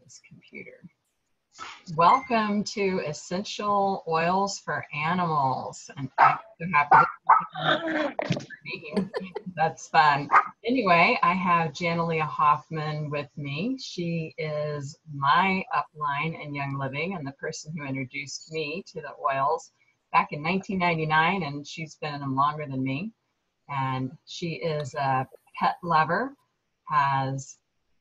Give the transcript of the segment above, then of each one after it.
this computer. Welcome to Essential Oils for Animals. And I'm so happy to that's fun. Anyway, I have Janalia Hoffman with me. She is my upline in Young Living and the person who introduced me to the oils back in 1999, and she's been in them longer than me. And she is a pet lover, has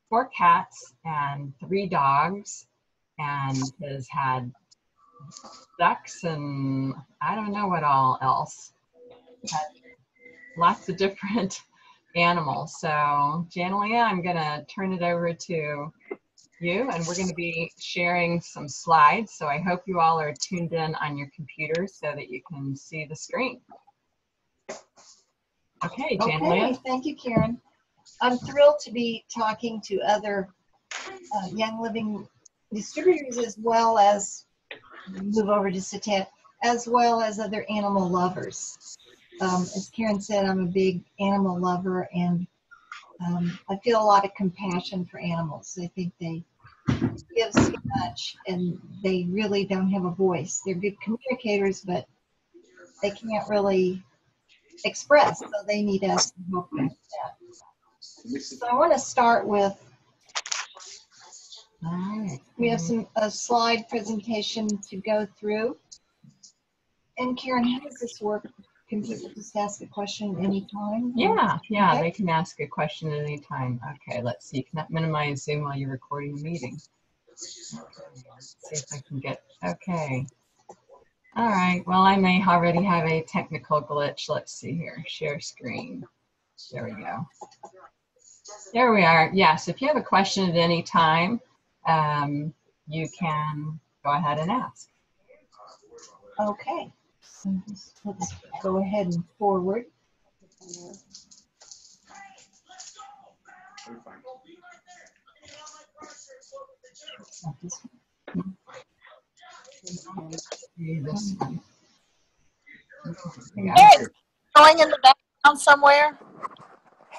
4 cats and 3 dogs, and has had ducks and I don't know what all else. Lots of different animals. So Janalia, I'm gonna turn it over to you, and we're going to be sharing some slides. So I hope you all are tuned in on your computers so that you can see the screen. Okay, Janalia. Okay, thank you, Karen. I'm thrilled to be talking to other Young Living distributors, as well as move over to Satan, as well as other animal lovers. As Karen said, I'm a big animal lover, and I feel a lot of compassion for animals. I think they give so much, and they really don't have a voice. They're good communicators, but they can't really express, so they need us to help them with that. So I want to start with, we have a slide presentation to go through. And Karen, how does this work? Can people just ask a question anytime? Yeah, okay. They can ask a question at any time. Okay, let's see. You cannot minimize Zoom while you're recording the meeting. Okay, let's see if I can get, okay. All right, well, I may already have a technical glitch. Let's see here, share screen. There we go. There we are. Yes, if you have a question at any time, you can go ahead and ask. Okay, so let's go ahead and forward. Is going in the background somewhere?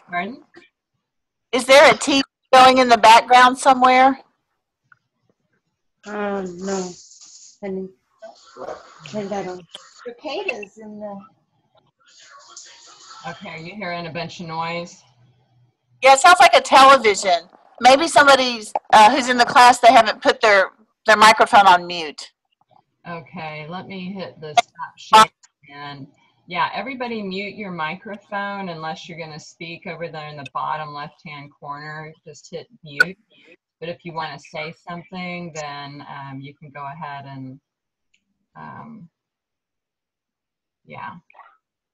Pardon? Is there a TV going in the background somewhere? No. And turn that on. Cicadas in the. Okay, are you hearing a bunch of noise? Yeah, it sounds like a television. Maybe somebody's who's in the class, they haven't put their microphone on mute. Okay, let me hit the stop share. And yeah, everybody mute your microphone unless you're going to speak over there in the bottom left-hand corner. Just hit mute. But if you want to say something, then you can go ahead and, yeah,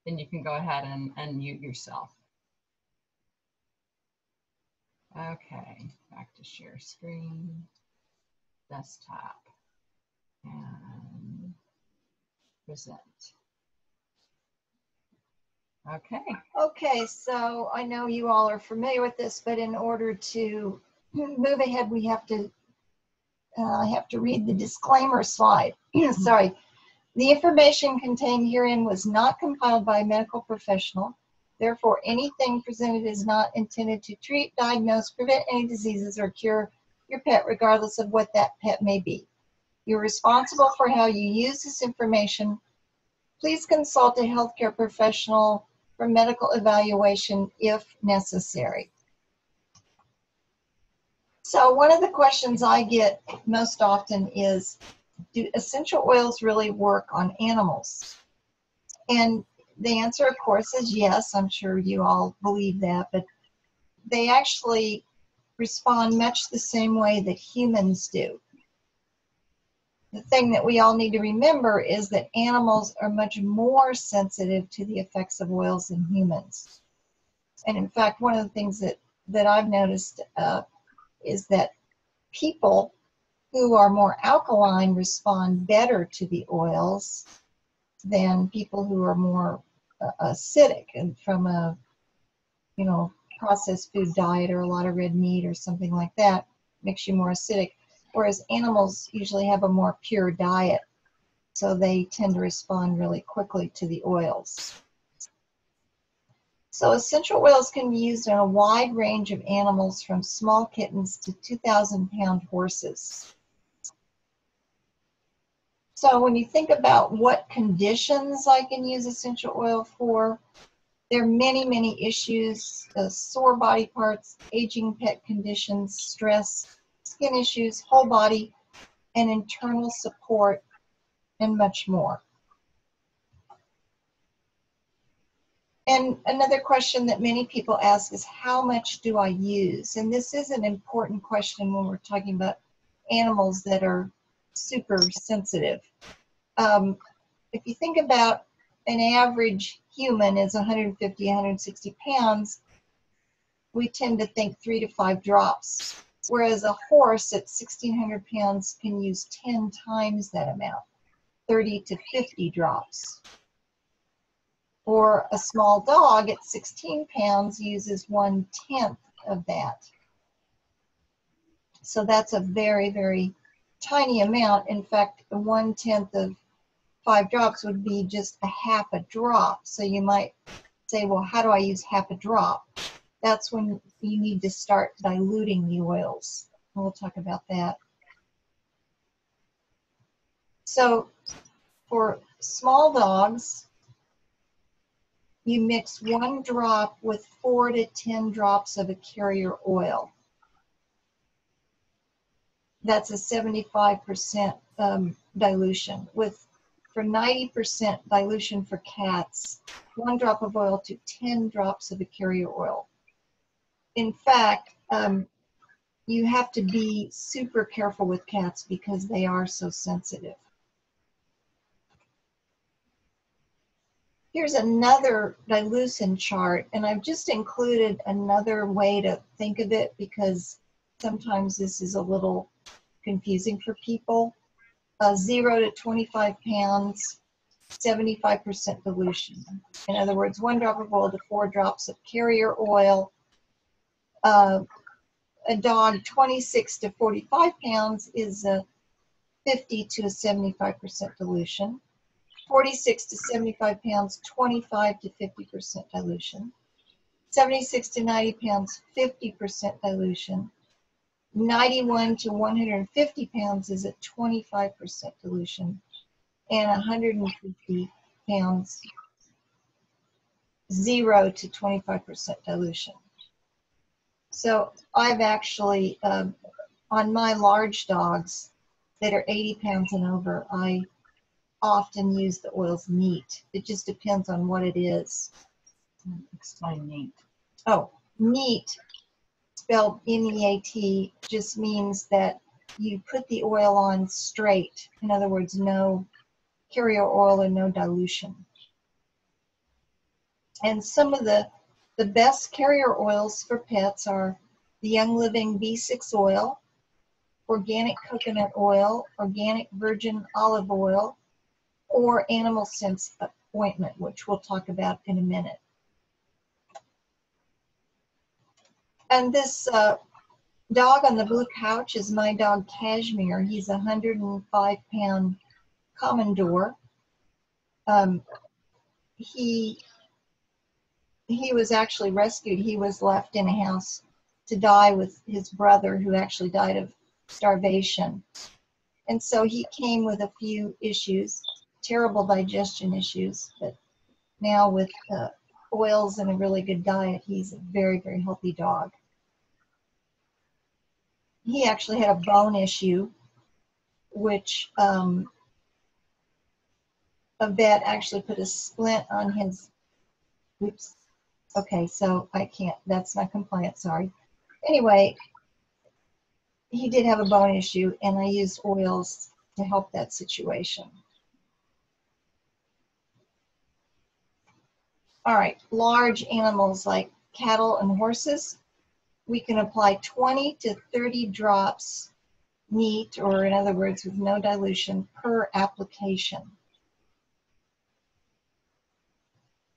then you can go ahead and unmute yourself. Okay, back to share screen, desktop, and present. Okay. Okay, so I know you all are familiar with this, but in order to move ahead, we have to, I have to read the disclaimer slide. Sorry. The information contained herein was not compiled by a medical professional. Therefore, anything presented is not intended to treat, diagnose, prevent any diseases, or cure your pet, regardless of what that pet may be. You're responsible for how you use this information. Please consult a healthcare professional for medical evaluation if necessary. So one of the questions I get most often is, do essential oils really work on animals? And the answer, of course, is yes. I'm sure you all believe that, but they actually respond much the same way that humans do. The thing that we all need to remember is that animals are much more sensitive to the effects of oils than humans. And in fact, one of the things that I've noticed is that people who are more alkaline respond better to the oils than people who are more acidic, and from a, you know, processed food diet or a lot of red meat or something like that makes you more acidic. Whereas animals usually have a more pure diet, so they tend to respond really quickly to the oils. So essential oils can be used on a wide range of animals from small kittens to 2,000-pound horses. So when you think about what conditions I can use essential oil for, there are many, many issues: sore body parts, aging pet conditions, stress, skin issues, whole body, and internal support, and much more. And another question that many people ask is, how much do I use? And this is an important question when we're talking about animals that are super sensitive. If you think about an average human is 150, 160 pounds, we tend to think 3 to 5 drops, whereas a horse at 1,600 pounds can use 10 times that amount, 30 to 50 drops. Or a small dog at 16 pounds uses 1/10 of that. So that's a very, very tiny amount. In fact, 1/10 of 5 drops would be just a half a drop. So you might say, well, how do I use half a drop? That's when you need to start diluting the oils. And we'll talk about that. So for small dogs, you mix 1 drop with 4 to 10 drops of a carrier oil. That's a 75% dilution. For 90% dilution for cats, 1 drop of oil to 10 drops of a carrier oil. In fact, you have to be super careful with cats because they are so sensitive. Here's another dilution chart, and I've just included another way to think of it because sometimes this is a little confusing for people. 0 to 25 pounds, 75% dilution. In other words, 1 drop of oil to 4 drops of carrier oil. A dog 26 to 45 pounds is a 50 to 75% dilution. 46 to 75 pounds, 25 to 50% dilution. 76 to 90 pounds, 50% dilution. 91 to 150 pounds is at 25% dilution. And 150 pounds, 0 to 25% dilution. So I've actually, on my large dogs that are 80 pounds and over, I often use the oils neat. It just depends on what it is. Explain neat. Oh, neat, spelled N-E-A-T, just means that you put the oil on straight. In other words, no carrier oil and no dilution. And some of the best carrier oils for pets are the Young Living B6 oil, organic coconut oil, organic virgin olive oil, or animal sense ointment, which we'll talk about in a minute. And this dog on the blue couch is my dog Cashmere. He's a 105-pound Commodore. He was actually rescued. He was left in a house to die with his brother, who actually died of starvation. And so he came with a few issues, terrible digestion issues, but now with oils and a really good diet, he's a very, very healthy dog. He actually had a bone issue, which a vet actually put a splint on his, oops, okay, so I can't, that's not compliant, sorry. Anyway, he did have a bone issue, and I used oils to help that situation. All right, large animals like cattle and horses, we can apply 20 to 30 drops neat, or in other words, with no dilution, per application.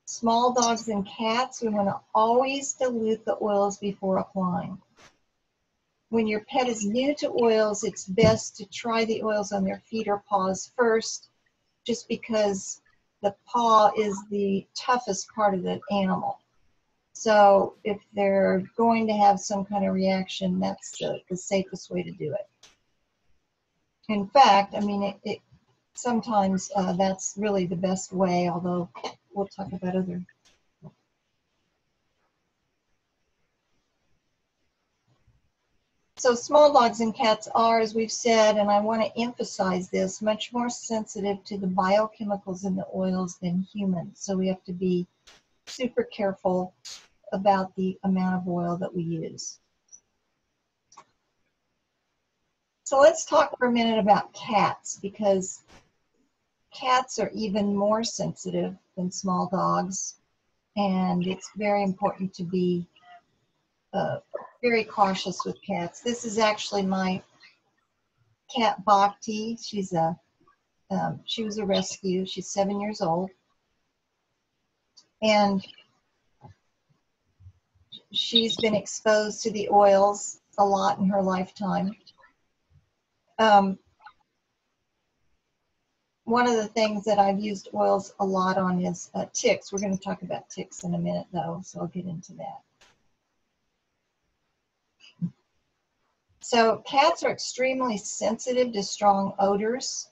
Small dogs and cats, we want to always dilute the oils before applying. When your pet is new to oils, it's best to try the oils on their feet or paws first, just because the paw is the toughest part of the animal. So if they're going to have some kind of reaction, that's the safest way to do it. In fact, I mean, it sometimes that's really the best way, although we'll talk about other. So small dogs and cats are, as we've said, and I want to emphasize this, much more sensitive to the biochemicals in the oils than humans. So we have to be super careful about the amount of oil that we use. So let's talk for a minute about cats, because cats are even more sensitive than small dogs, and it's very important to be very cautious with cats. This is actually my cat Bhakti. She was a rescue. She's 7 years old, and she's been exposed to the oils a lot in her lifetime. One of the things that I've used oils a lot on is ticks. We're going to talk about ticks in a minute, though, so I'll get into that. So cats are extremely sensitive to strong odors.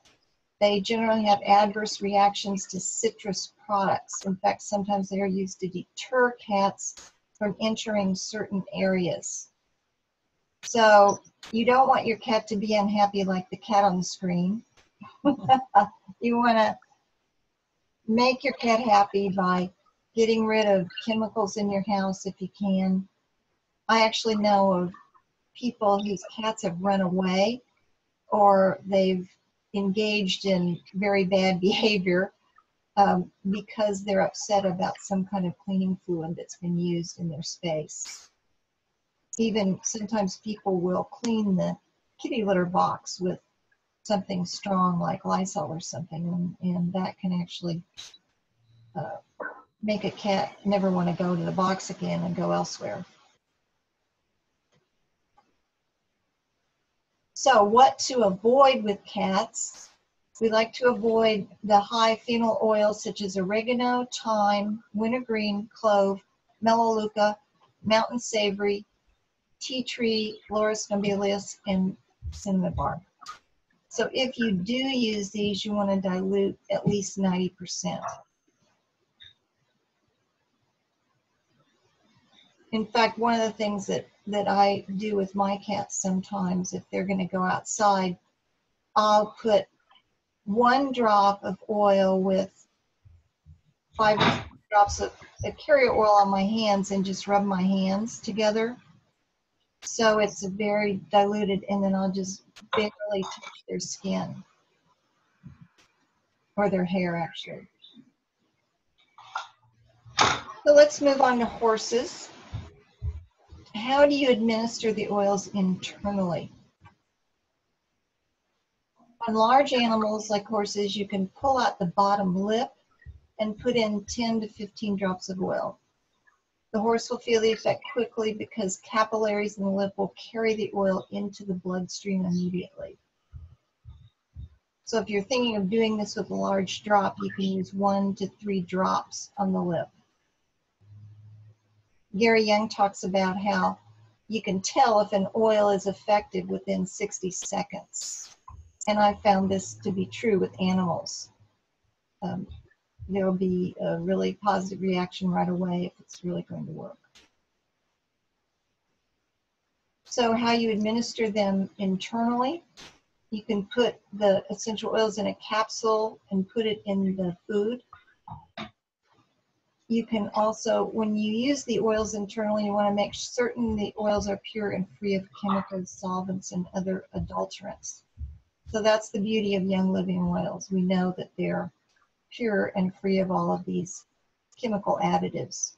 They generally have adverse reactions to citrus products. In fact, sometimes they are used to deter cats from entering certain areas. So you don't want your cat to be unhappy like the cat on the screen. You want to make your cat happy by getting rid of chemicals in your house if you can. I actually know of people whose cats have run away, or they've engaged in very bad behavior because they're upset about some kind of cleaning fluid that's been used in their space. Even sometimes people will clean the kitty litter box with something strong like Lysol or something, and that can actually make a cat never want to go to the box again and go elsewhere. So what to avoid with cats? We like to avoid the high phenol oils such as oregano, thyme, wintergreen, clove, melaleuca, mountain savory, tea tree, Laurus nobilis, and cinnamon bark. So if you do use these, you want to dilute at least 90%. In fact, one of the things that I do with my cats sometimes, if they're going to go outside, I'll put 1 drop of oil with 5 drops of carrier oil on my hands and just rub my hands together. So it's very diluted, and then I'll just barely touch their skin, or their hair actually. So let's move on to horses. How do you administer the oils internally? On large animals like horses, you can pull out the bottom lip and put in 10 to 15 drops of oil. The horse will feel the effect quickly because capillaries in the lip will carry the oil into the bloodstream immediately. So if you're thinking of doing this with a large drop, you can use 1 to 3 drops on the lip. Gary Young talks about how you can tell if an oil is effective within 60 seconds. And I found this to be true with animals. There will be a really positive reaction right away if it's really going to work. So how you administer them internally, you can put the essential oils in a capsule and put it in the food. You can also, when you use the oils internally, you want to make certain the oils are pure and free of chemicals, solvents, and other adulterants. So that's the beauty of Young Living oils. We know that they're pure and free of all of these chemical additives.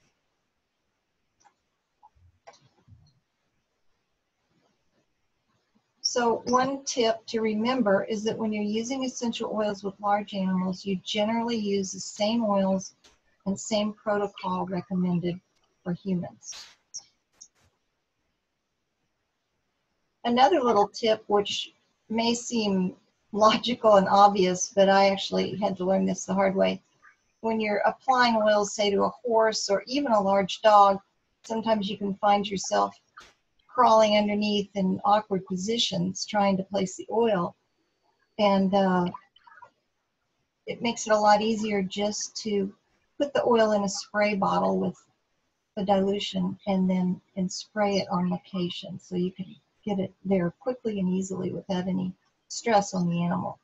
So one tip to remember is that when you're using essential oils with large animals, you generally use the same oils and same protocol recommended for humans. Another little tip, which may seem logical and obvious, but I actually had to learn this the hard way. When you're applying oils, say to a horse or even a large dog, sometimes you can find yourself crawling underneath in awkward positions trying to place the oil. And it makes it a lot easier just to put the oil in a spray bottle with the dilution and spray it on location, so you can get it there quickly and easily without any stress on the animal.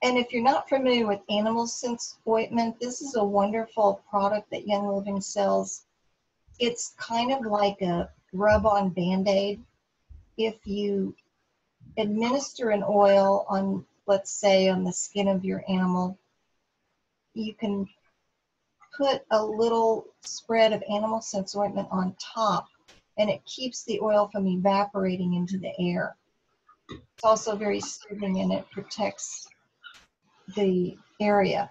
And if you're not familiar with Animal Sense ointment, this is a wonderful product that Young Living sells. It's kind of like a rub-on Band-Aid. If you administer an oil on, let's say, on the skin of your animal, you can put a little spread of Animal Sense ointment on top, and it keeps the oil from evaporating into the air. It's also very soothing, and it protects the area.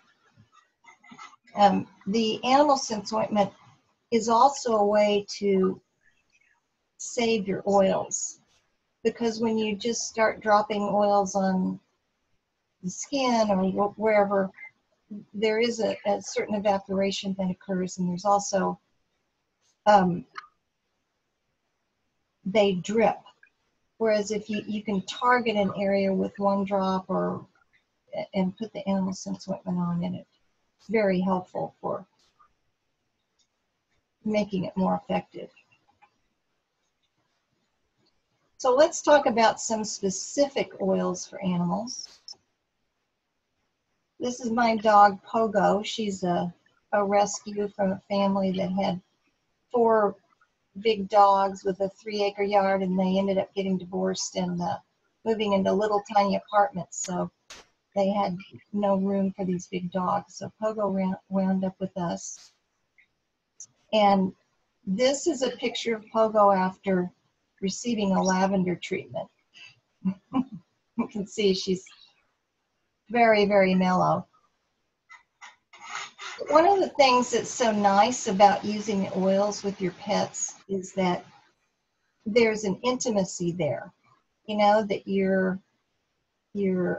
The Animal Sense ointment is also a way to save your oils, because when you just start dropping oils on the skin or wherever, there is a certain evaporation that occurs, and there's also they drip. Whereas if you can target an area with one drop and put the Animal Sense ointment on it, it's very helpful for making it more effective. So let's talk about some specific oils for animals. This is my dog Pogo. She's a rescue from a family that had 4 big dogs with a 3-acre yard, and they ended up getting divorced and moving into little tiny apartments. So they had no room for these big dogs. So Pogo wound up with us. And this is a picture of Pogo after receiving a lavender treatment. You can see she's very, very mellow. One of the things that's so nice about using the oils with your pets is that there's an intimacy there. You know, that you're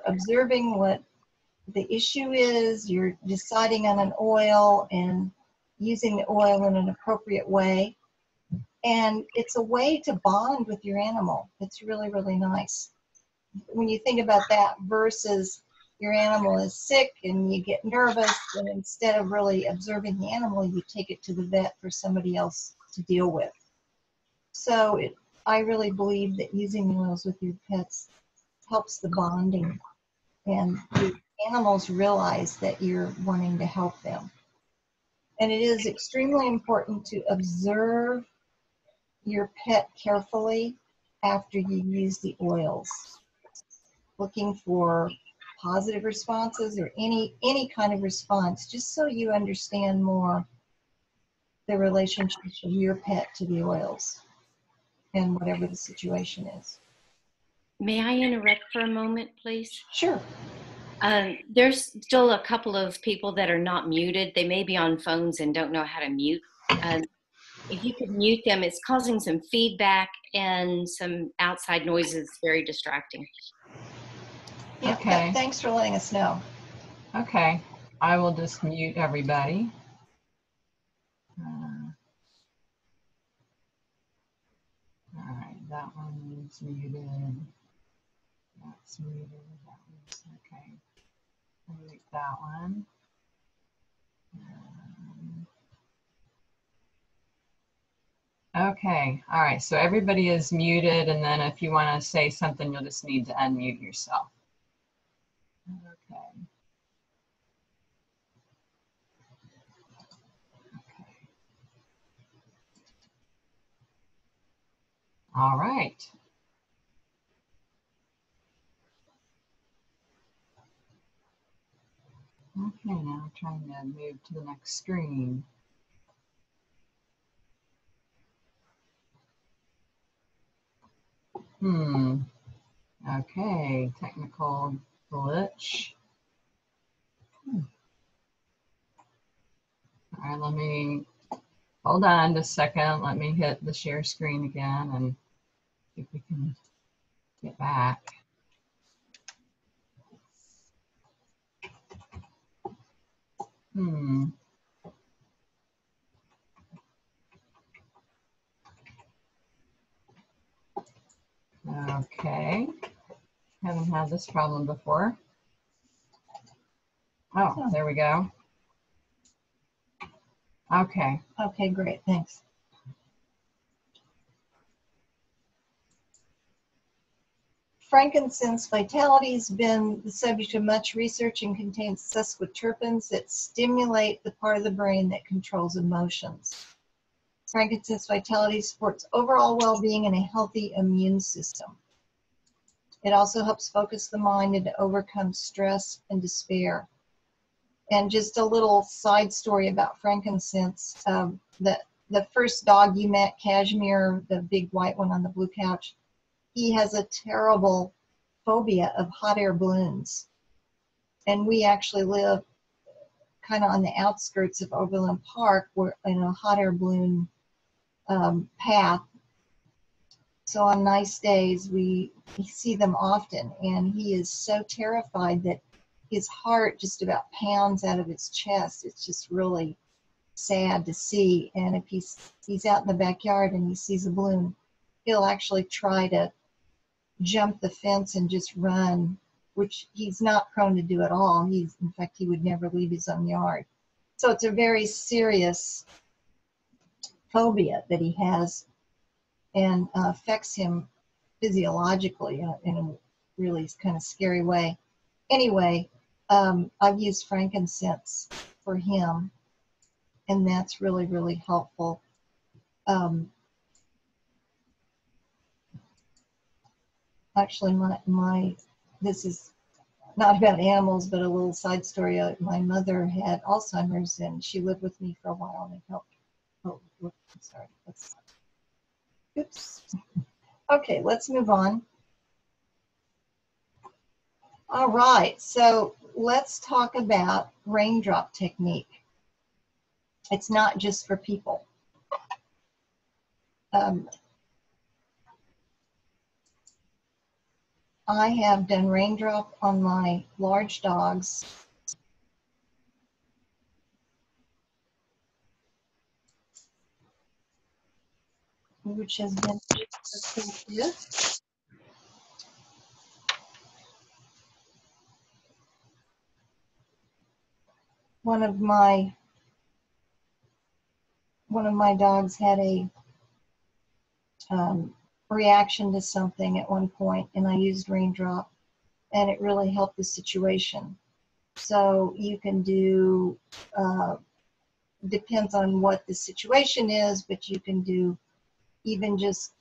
observing what the issue is, you're deciding on an oil and using the oil in an appropriate way. And it's a way to bond with your animal. It's really, really nice. When you think about that versus your animal is sick and you get nervous, and instead of really observing the animal, you take it to the vet for somebody else to deal with. So I really believe that using the oils with your pets helps the bonding, and the animals realize that you're wanting to help them. And it is extremely important to observe your pet carefully after you use the oils, looking for positive responses or any kind of response, just so you understand more the relationship of your pet to the oils and whatever the situation is. May I interrupt for a moment, please? Sure. There's still a couple of people that are not muted. They may be on phones and don't know how to mute. If you could mute them, it's causing some feedback and some outside noises. Very distracting. Yeah, Okay. Thanks for letting us know. Okay, I will just mute everybody. All right, that one is muted. That's muted. That one's okay. I'll mute that one. Okay, all right, so everybody is muted, and then if you want to say something, you'll just need to unmute yourself. Okay. All right. Okay, now I'm trying to move to the next screen. Okay, technical glitch. All right, let me, hold on just a second. Let me hit the share screen again and see if we can get back. Hmm. Okay. Haven't had this problem before. Oh, there we go. Okay. Okay, great, thanks. Frankincense vitality has been the subject of much research and contains sesquiterpenes that stimulate the part of the brain that controls emotions. Frankincense vitality supports overall well-being and a healthy immune system. It also helps focus the mind and to overcome stress and despair. And just a little side story about frankincense. The first dog you met, Cashmere, the big white one on the blue couch, he has a terrible phobia of hot air balloons. And we actually live kind of on the outskirts of Overland Park, where in a hot air balloon path. So on nice days, we see them often, and he is so terrified that his heart just about pounds out of his chest. It's just really sad to see. And if he's out in the backyard and he sees a balloon, he'll actually try to jump the fence and just run, which he's not prone to do at all. In fact, he would never leave his own yard. So it's a very serious phobia that he has, and affects him physiologically in a really kind of scary way. Anyway, I've used frankincense for him, and that's really, really helpful. Actually, this is not about animals, but a little side story. My mother had Alzheimer's, and she lived with me for a while, and it helped. Oh, sorry. Oops. Okay, let's move on. All right, so let's talk about raindrop technique. It's not just for people. I have done raindrop on my large dogs. Which has been effective. One of my dogs had a reaction to something at one point, and I used raindrop, and it really helped the situation. So you can do, depends on what the situation is, but you can do even just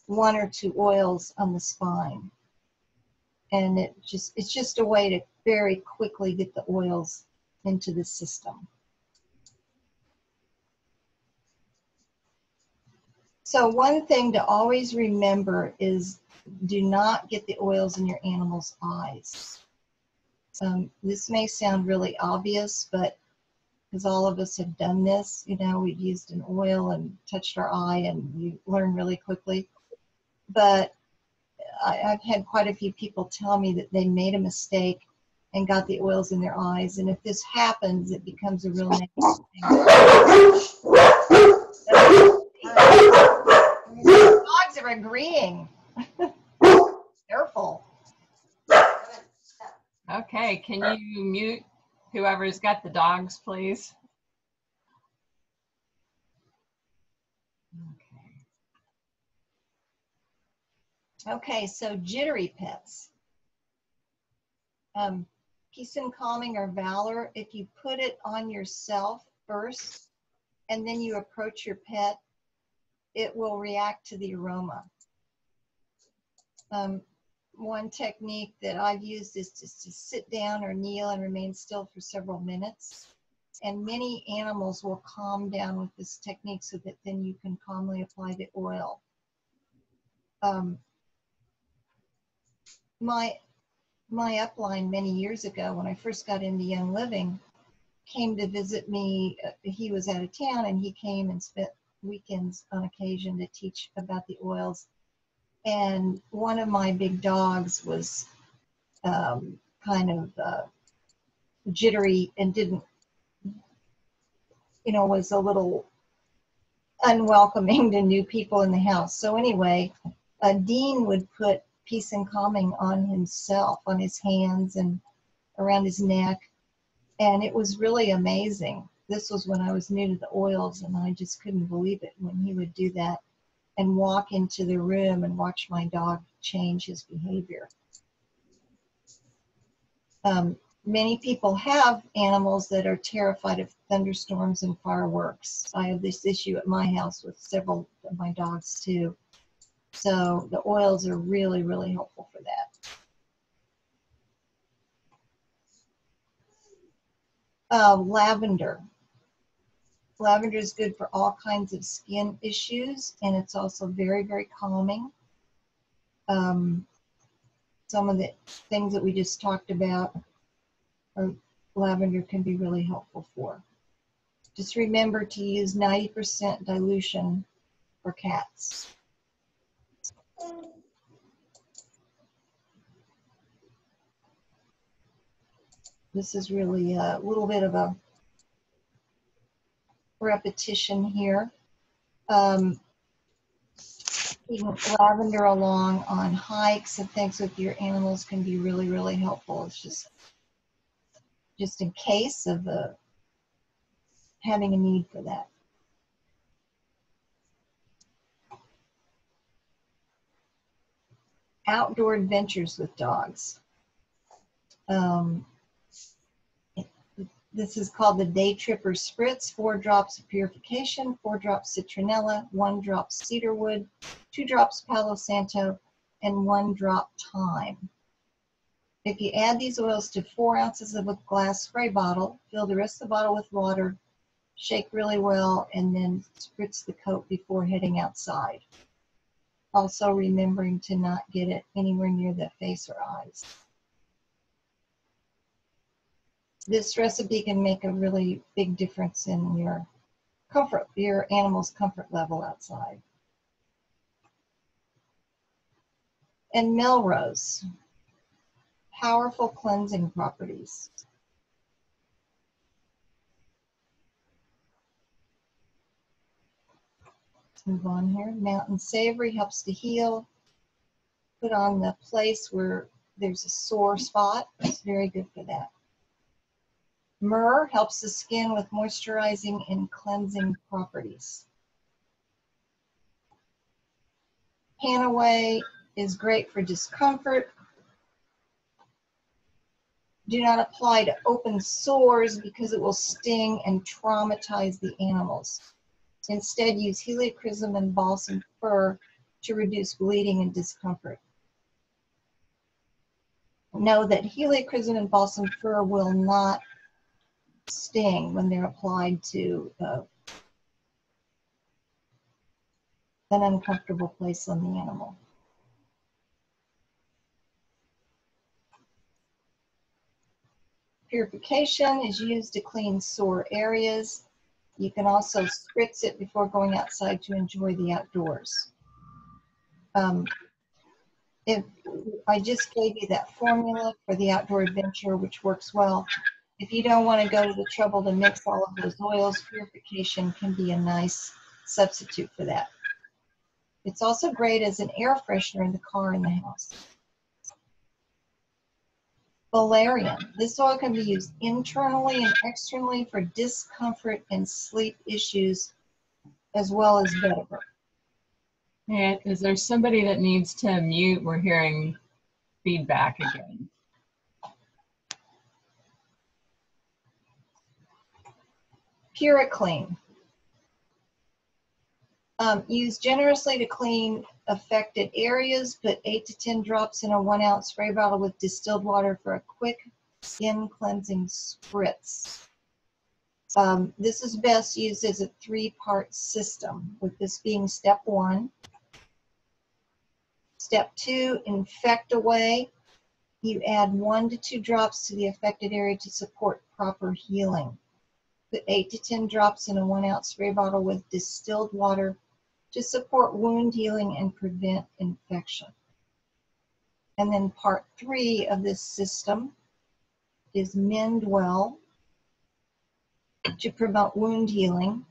1 or 2 oils on the spine. And it's just a way to very quickly get the oils into the system. So one thing to always remember is do not get the oils in your animal's eyes. This may sound really obvious, but because all of us have done this, we've used an oil and touched our eye, and you learn really quickly. But I've had quite a few people tell me that they made a mistake and got the oils in their eyes. And if this happens, it becomes a real negative thing. Dogs are agreeing. Careful. Okay, can you mute whoever's got the dogs, please? Okay, so jittery pets. Peace and calming or valor, if you put it on yourself first and then you approach your pet, it will react to the aroma. One technique that I've used is just to sit down or kneel and remain still for several minutes. And many animals will calm down with this technique so that then you can calmly apply the oil. My upline many years ago, when I first got into Young Living, came to visit me. He was out of town, and he came and spent weekends on occasion to teach about the oils. And one of my big dogs was kind of jittery and didn't you know, was a little unwelcoming to new people in the house. So anyway, Dean would put peace and calming on himself, on his hands and around his neck. And it was really amazing. This was when I was new to the oils, and I just couldn't believe it when he would do that and walk into the room and watch my dog change his behavior. Many people have animals that are terrified of thunderstorms and fireworks. I have this issue at my house with several of my dogs too. So the oils are really, really helpful for that. Lavender. Lavender is good for all kinds of skin issues, and it's also very, very calming. Some of the things that we just talked about, lavender can be really helpful for. Just remember to use 90% dilution for cats. This is really a little bit of a repetition here. Keeping lavender along on hikes and things with your animals can be really, really helpful. It's just in case of having a need for that. Outdoor adventures with dogs. This is called the Day Tripper Spritz. 4 drops of purification, 4 drops citronella, 1 drop cedarwood, 2 drops Palo Santo, and 1 drop thyme. If you add these oils to 4 ounces of a glass spray bottle, fill the rest of the bottle with water, shake really well, and then spritz the coat before heading outside. Also remembering to not get it anywhere near the face or eyes. This recipe can make a really big difference in your comfort, your animal's comfort level outside. And Melrose, powerful cleansing properties. Let's move on here. Mountain Savory helps to heal. Put on the place where there's a sore spot. It's very good for that. Myrrh helps the skin with moisturizing and cleansing properties. Panaway is great for discomfort. Do not apply to open sores because it will sting and traumatize the animals. Instead, use heliochrysum and balsam fir to reduce bleeding and discomfort. Know that heliochrysum and balsam fir will not sting when they're applied to an uncomfortable place on the animal. Purification is used to clean sore areas. You can also spritz it before going outside to enjoy the outdoors. If I just gave you that formula for the outdoor adventure, which works well. If you don't want to go to the trouble to mix all of those oils, purification can be a nice substitute for that. It's also great as an air freshener in the car and the house. Valerian. This oil can be used internally and externally for discomfort and sleep issues, as well as vetiver. And is there somebody that needs to mute? We're hearing feedback again. Puriclean. Use generously to clean affected areas. Put 8 to 10 drops in a 1 ounce spray bottle with distilled water for a quick skin cleansing spritz. This is best used as a 3-part system, with this being step 1. Step 2, infect away. You add 1 to 2 drops to the affected area to support proper healing. Put 8 to 10 drops in a 1 ounce spray bottle with distilled water to support wound healing and prevent infection. And then part 3 of this system is mend well. to promote wound healing.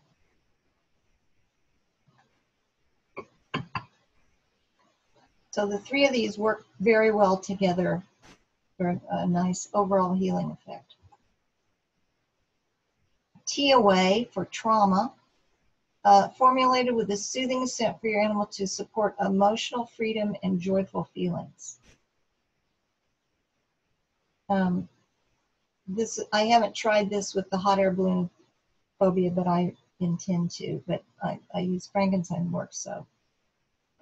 So the three of these work very well together for a nice overall healing effect. Tea Away for trauma, formulated with a soothing scent for your animal to support emotional freedom and joyful feelings. I haven't tried this with the hot air balloon phobia, but I intend to. But I use frankincense works, so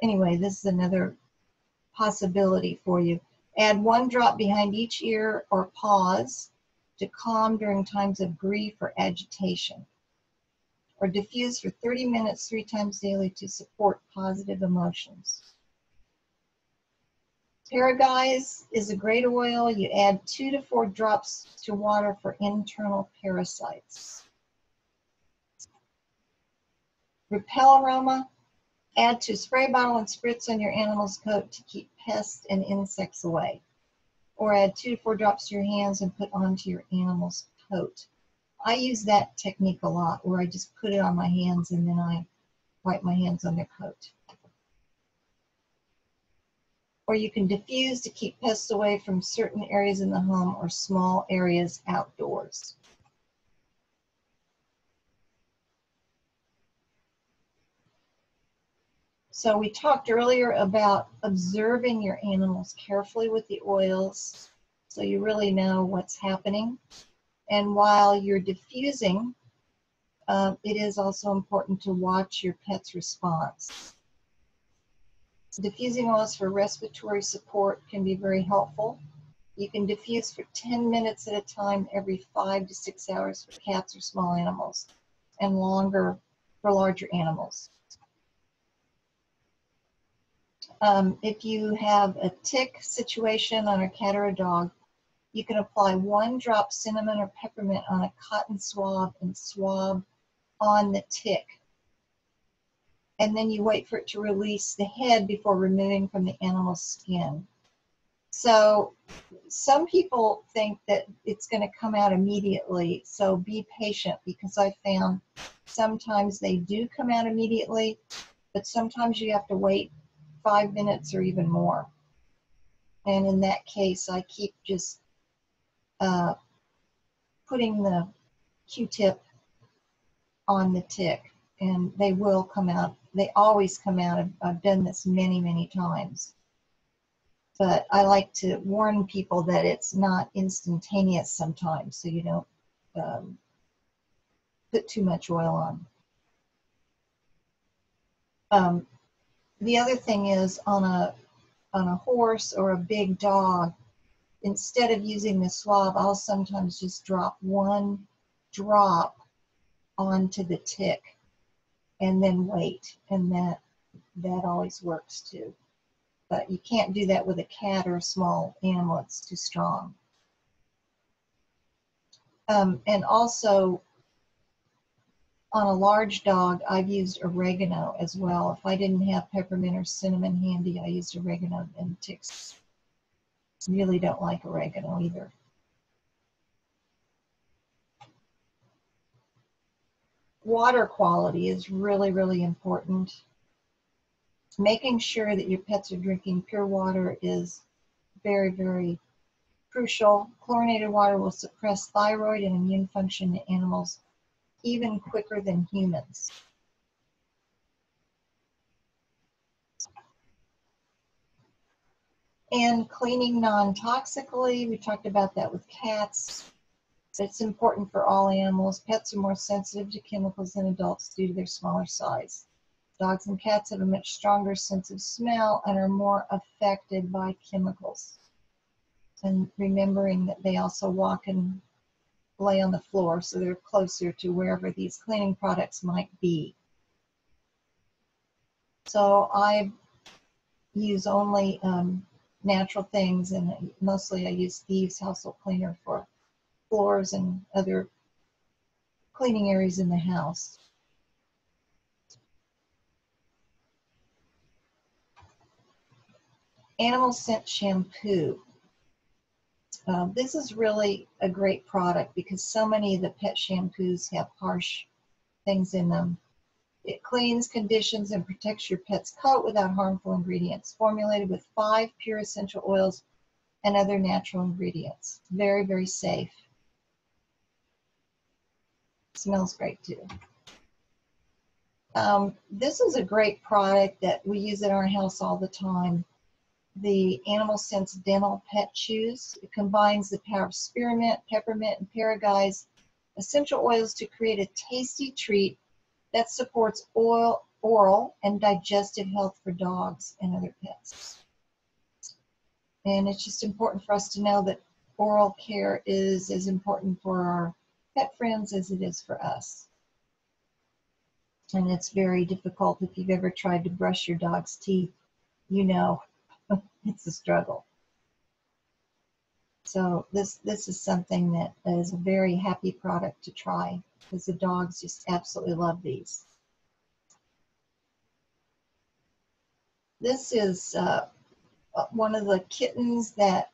anyway, this is another possibility for you. Add 1 drop behind each ear or pause to calm during times of grief or agitation, or diffuse for 30 minutes 3 times daily to support positive emotions. Paradise is a great oil. You add 2 to 4 drops to water for internal parasites. Repel Aroma, add to spray bottle and spritz on your animal's coat to keep pests and insects away. Or add 2 to 4 drops to your hands and put onto your animal's coat. I use that technique a lot, where I just put it on my hands and then I wipe my hands on their coat. Or you can diffuse to keep pests away from certain areas in the home or small areas outdoors. So we talked earlier about observing your animals carefully with the oils so you really know what's happening. And while you're diffusing, it is also important to watch your pet's response. Diffusing oils for respiratory support can be very helpful. You can diffuse for 10 minutes at a time every 5 to 6 hours for cats or small animals, and longer for larger animals. If you have a tick situation on a cat or a dog, you can apply 1 drop cinnamon or peppermint on a cotton swab and swab on the tick. And then you wait for it to release the head before removing from the animal's skin. So some people think that it's going to come out immediately, so be patient, because I found sometimes they do come out immediately, but sometimes you have to wait 5 minutes or even more. And in that case, I keep just putting the Q-tip on the tick, and they will come out. They always come out. I've done this many, many times. But I like to warn people that it's not instantaneous sometimes, so you don't put too much oil on. The other thing is on a horse or a big dog, instead of using the swab, I'll sometimes just drop 1 drop onto the tick and then wait, and that always works too. But you can't do that with a cat or a small animal, it's too strong. And also on a large dog, I've used oregano as well. If I didn't have peppermint or cinnamon handy, I used oregano, and ticks really don't like oregano either. Water quality is really, really important. Making sure that your pets are drinking pure water is very, very crucial. Chlorinated water will suppress thyroid and immune function in animals even quicker than humans. And cleaning non-toxically, we talked about that with cats. It's important for all animals. Pets are more sensitive to chemicals than adults due to their smaller size. Dogs and cats have a much stronger sense of smell and are more affected by chemicals. And remembering that they also walk and lay on the floor, so they're closer to wherever these cleaning products might be. So I use only natural things, and mostly I use Thieves Household Cleaner for floors and other cleaning areas in the house. Animal scent shampoo. This is really a great product because so many of the pet shampoos have harsh things in them. It cleans, conditions, and protects your pet's coat without harmful ingredients. Formulated with 5 pure essential oils and other natural ingredients. Very, very safe. Smells great too. This is a great product that we use in our house all the time. The Animal Sense Dental Pet Chews. It combines the power of spearmint, peppermint, and paraguy's essential oils to create a tasty treat that supports oral and digestive health for dogs and other pets. And it's just important for us to know that oral care is as important for our pet friends as it is for us. And it's very difficult. If you've ever tried to brush your dog's teeth, you know it's a struggle. So this is something that is a very happy product to try because the dogs just absolutely love these. This is one of the kittens that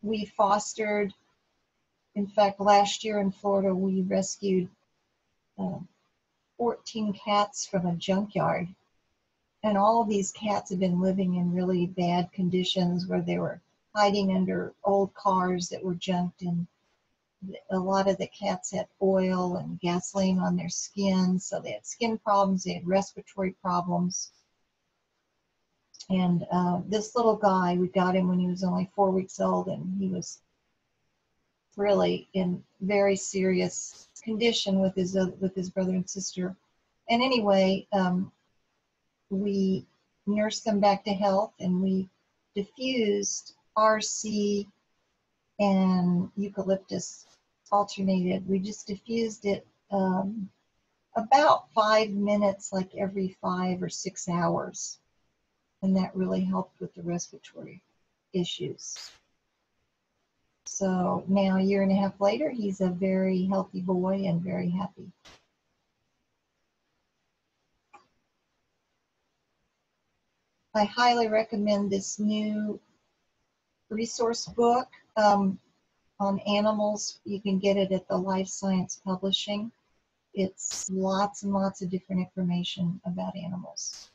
we fostered. In fact, last year in Florida, we rescued 14 cats from a junkyard. And all of these cats have been living in really bad conditions where they were hiding under old cars that were junked. And a lot of the cats had oil and gasoline on their skin. So they had skin problems, they had respiratory problems. And this little guy, we got him when he was only 4 weeks old, and he was really in very serious condition with his brother and sister. And anyway, we nursed them back to health, and we diffused RC and eucalyptus alternated. We just diffused it about 5 minutes, like every 5 or 6 hours. And that really helped with the respiratory issues. So now, a year and a half later, he's a very healthy boy and very happy. I highly recommend this new resource book on animals. You can get it at the Life Science Publishing. It's lots and lots of different information about animals.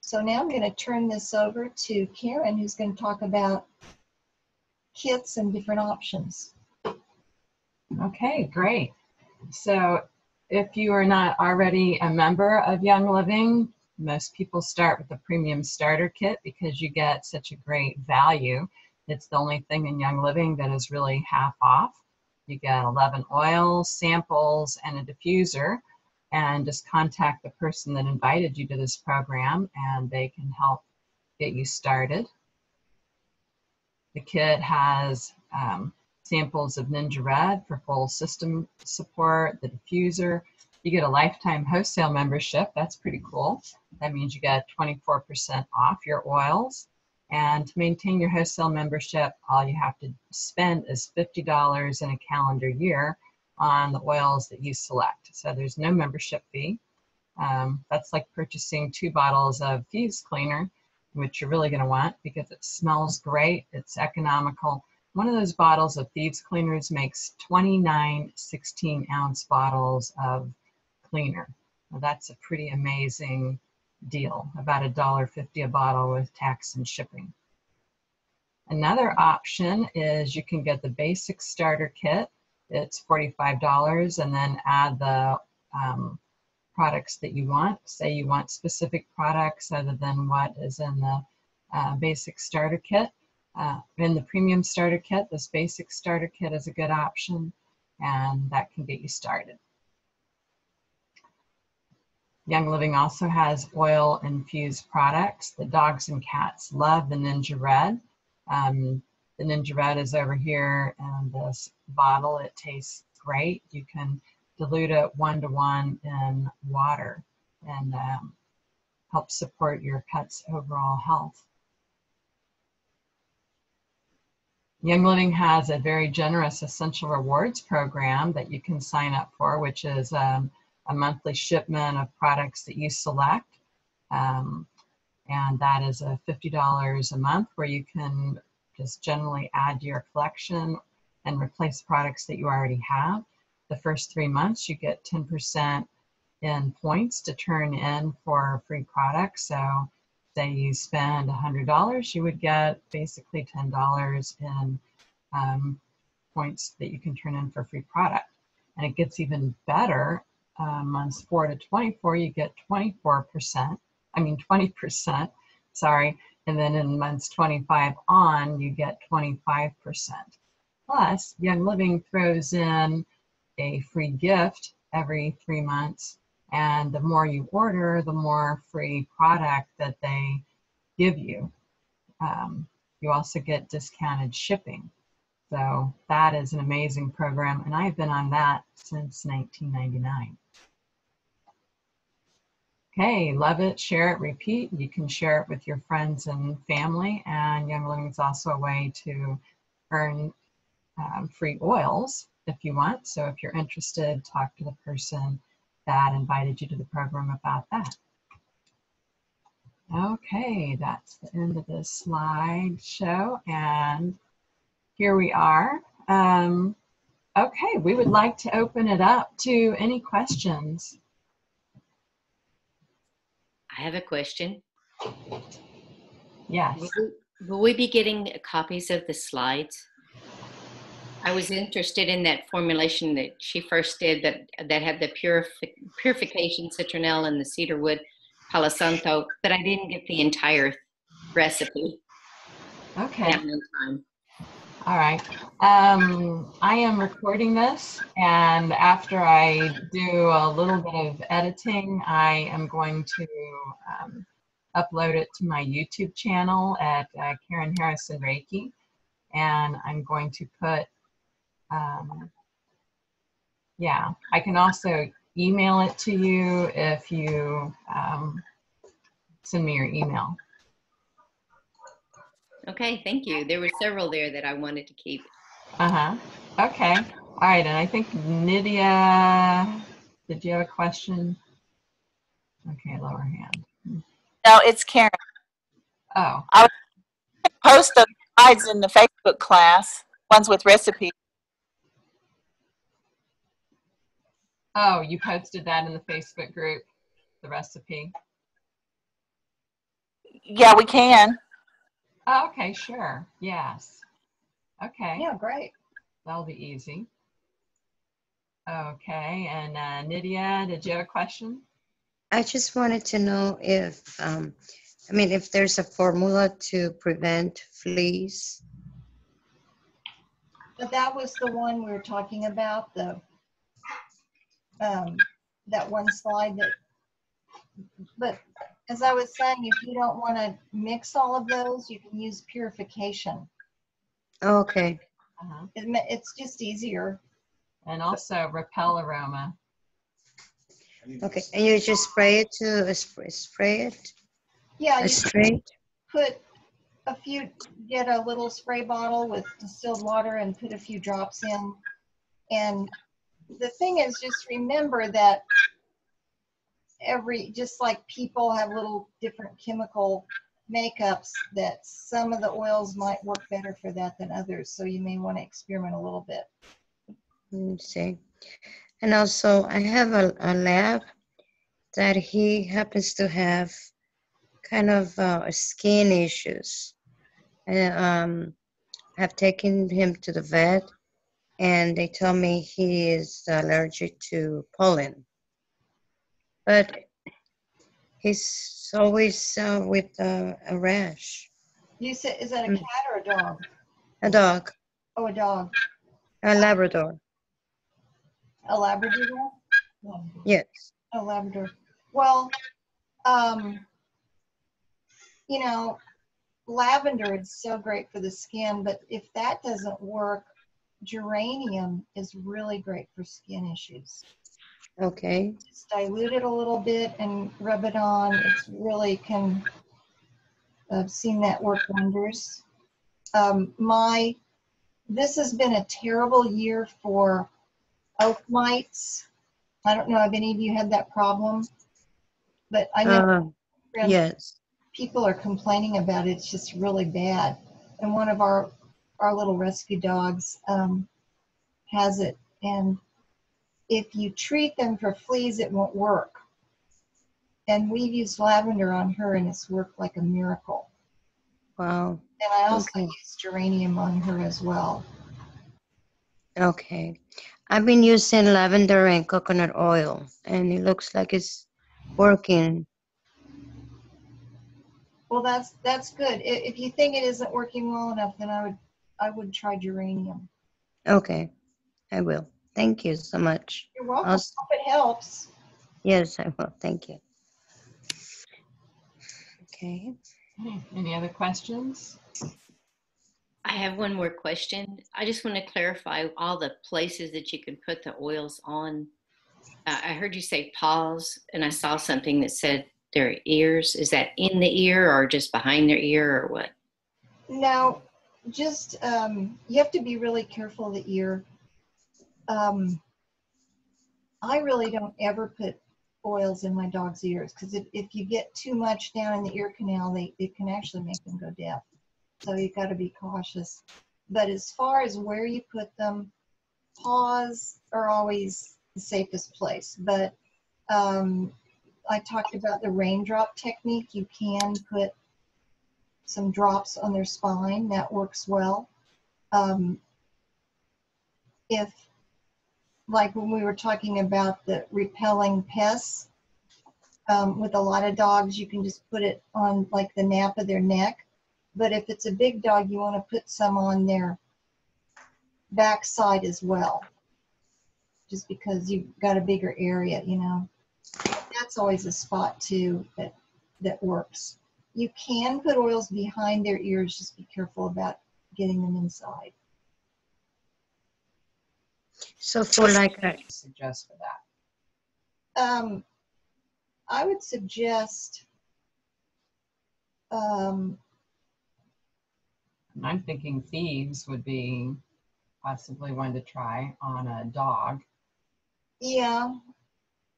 So now I'm going to turn this over to Karen, who's going to talk about kits and different options. Okay, great. So if you are not already a member of Young Living, most people start with the premium starter kit because you get such a great value. It's the only thing in Young Living that is really half off. You get 11 oils, samples, and a diffuser. And just contact the person that invited you to this program and they can help get you started. The kit has samples of Ninja Red for full system support, the diffuser. You get a lifetime wholesale membership. That's pretty cool. That means you get 24% off your oils. And to maintain your wholesale membership, all you have to spend is $50 in a calendar year on the oils that you select. So there's no membership fee. That's like purchasing 2 bottles of thieves cleaner, which you're really going to want because it smells great. It's economical. One of those bottles of thieves cleaners makes 29 16-ounce bottles of cleaner. Well, that's a pretty amazing deal, about $1.50 a bottle with tax and shipping. Another option is you can get the basic starter kit. It's $45 and then add the products that you want. Say you want specific products other than what is in the basic starter kit. In the premium starter kit, this basic starter kit is a good option and that can get you started. Young Living also has oil infused products. The dogs and cats love the Ninja Red. The Ninja Red is over here in this bottle. It tastes great. You can dilute it 1-to-1 in water and help support your pet's overall health. Young Living has a very generous Essential Rewards program that you can sign up for, which is a monthly shipment of products that you select. And that is a $50 a month where you can just generally add to your collection and replace products that you already have. The first 3 months, you get 10% in points to turn in for free products. So say you spend $100, you would get basically $10 in points that you can turn in for free product. And it gets even better. Months 4 to 24, you get 20%, sorry. And then in months 25 on, you get 25%. Plus, Young Living throws in a free gift every 3 months. And the more you order, the more free product that they give you. You also get discounted shipping. So that is an amazing program. And I've been on that since 1999. Okay, love it, share it, repeat. You can share it with your friends and family. And Young Living is also a way to earn free oils if you want. So if you're interested, talk to the person that invited you to the program about that. Okay, that's the end of this slideshow. And here we are. Okay, we would like to open it up to any questions. I have a question. Yes. Will we be getting copies of the slides? I was interested in that formulation that she first did that had the purification citronelle and the cedarwood palo santo, but I didn't get the entire recipe. Okay. At one time. All right. I am recording this, and after I do a little bit of editing, I am going to upload it to my YouTube channel at Karen Harrison Reiki, and I'm going to put, yeah, I can also email it to you if you send me your email. Okay, thank you. There were several there that I wanted to keep. Uh-huh. Okay. All right, and I think Nydia, did you have a question? Okay, lower hand. No, it's Karen. Oh. I would post the slides in the Facebook class, ones with recipes. Oh, you posted that in the Facebook group, the recipe? Yeah, we can. Oh, okay, sure. Yes. Okay. Yeah, great. That'll be easy. Okay, and Nydia, did you have a question? I just wanted to know if, if there's a formula to prevent fleas. But that was the one we were talking about, the that one slide that, but as I was saying, if you don't want to mix all of those, you can use purification. Okay. It's just easier. And also repel aroma. Okay, and you just spray it to spray it? Yeah, you straight? put a few, get a little spray bottle with distilled water and put a few drops in. And the thing is, just remember that just like people have little different chemical makeups, that some of the oils might work better for that than others. So you may want to experiment a little bit. Let's see. And also, I have a lab that he happens to have kind of skin issues. And I've taken him to the vet, and they tell me he is allergic to pollen. But he's always with a rash. You said, is that a cat or a dog? A dog. Oh, a dog. A Labrador. A Labrador? Yes. A Labrador. Well, you know, lavender is so great for the skin, but if that doesn't work, geranium is really great for skin issues. Okay. Just dilute it a little bit and rub it on. It's really can, I've seen that work wonders. This has been a terrible year for oak mites. I don't know if any of you had that problem, but I know. Yes. people are complaining about it. It's just really bad. And one of our little rescue dogs has it. And if you treat them for fleas, it won't work. And we've used lavender on her, and it's worked like a miracle. Wow. And I also Okay. used geranium on her as well. Okay. I've been using lavender and coconut oil, and it looks like it's working. Well, that's good. If you think it isn't working well enough, then I would try geranium. Okay, I will. Thank you so much. You're welcome. Awesome. Hope it helps. Yes, I will. Thank you. Okay. Any other questions? I have one more question. I just want to clarify all the places that you can put the oils on. I heard you say paws, and I saw something that said their ears. Is that in the ear or just behind their ear or what? Now, just you have to be really careful of the ear. I really don't ever put oils in my dog's ears because if you get too much down in the ear canal, it can actually make them go deaf. So you've got to be cautious. But as far as where you put them, paws are always the safest place. But I talked about the raindrop technique. You can put some drops on their spine. That works well. If, like when we were talking about the repelling pests, with a lot of dogs, you can just put it on like the nape of their neck. But if it's a big dog, you want to put some on their backside as well, just because you've got a bigger area, you know. That's always a spot too that works. You can put oils behind their ears, just be careful about getting them inside. So for like a, Suggest for that. I would suggest I'm thinking thieves would be possibly one to try on a dog. yeah,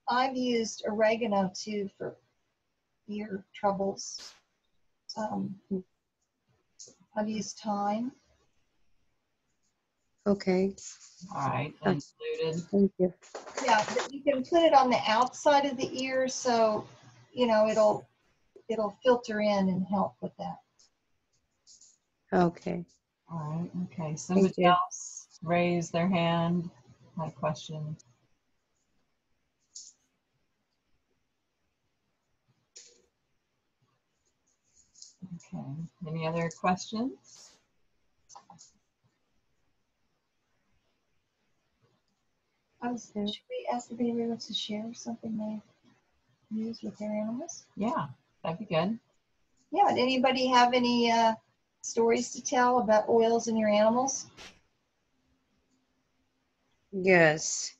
I've used oregano too for ear troubles. I've used thyme. okay. All right, That's- included. Thank you. Yeah, but you can put it on the outside of the ear, so you know it'll filter in and help with that. Okay. All right, okay. Somebody you. else raise their hand. My question. Okay. Any other questions? Should we ask if anybody wants to share something they use with their animals? Yeah, that'd be good. Yeah, did anybody have any stories to tell about oils in your animals? Yes.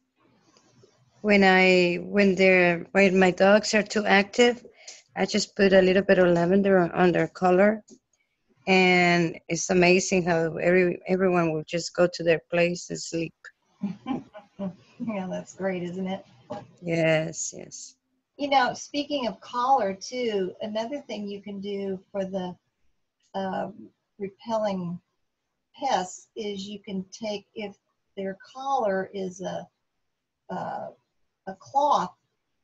When my dogs are too active, I just put a little bit of lavender on their collar, and it's amazing how everyone will just go to their place and sleep. Yeah, that's great, isn't it? Yes, yes. You know, speaking of collar too, another thing you can do for the repelling pests is you can take, if their collar is a cloth,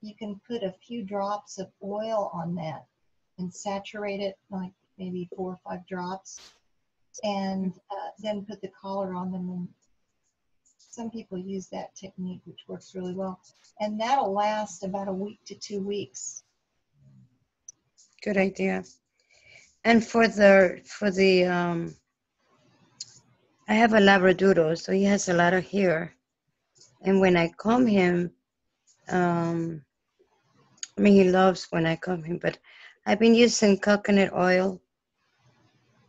you can put a few drops of oil on that and saturate it, like maybe 4 or 5 drops, and then put the collar on them. And some people use that technique, which works really well, and that'll last about a week to 2 weeks. Good idea. And for the I have a Labradoodle, so he has a lot of hair. And when I comb him, I mean, he loves when I comb him, but I've been using coconut oil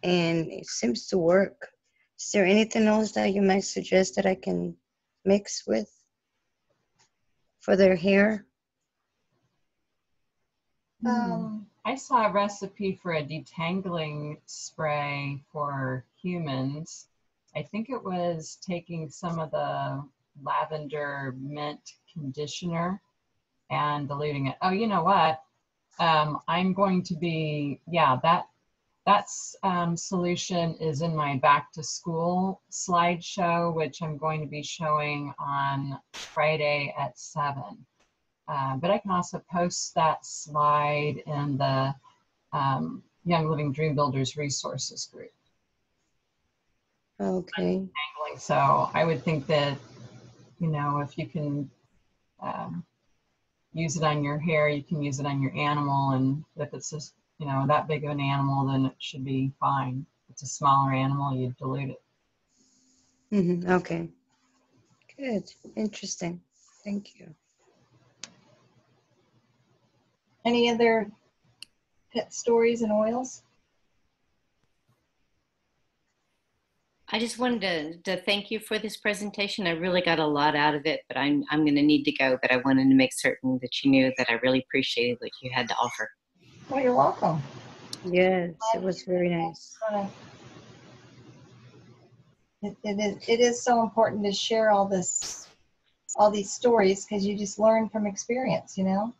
and it seems to work. Is there anything else that you might suggest that I can mix with for their hair? I saw a recipe for a detangling spray for humans. I think it was taking some of the lavender mint conditioner and diluting it. Oh, you know what? I'm going to be, yeah, that solution is in my back to school slideshow, which I'm going to be showing on Friday at 7. But I can also post that slide in the Young Living Dream Builders resources group. Okay. So I would think that, you know, if you can use it on your hair, you can use it on your animal. And if it's just, you know, that big of an animal, then it should be fine. If it's a smaller animal, you dilute it. Okay. Good. Interesting. Thank you. Any other pet stories and oils? I just wanted to thank you for this presentation. I really got a lot out of it, but I'm going to need to go. But I wanted to make certain that you knew that I really appreciated what you had to offer. Well, you're welcome. Yes, it was very nice. It is so important to share all these stories, because you just learn from experience, you know.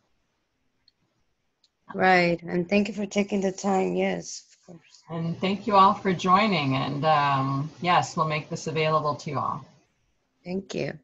Right. And thank you for taking the time. Yes, of course. And thank you all for joining. And yes, we'll make this available to you all. Thank you.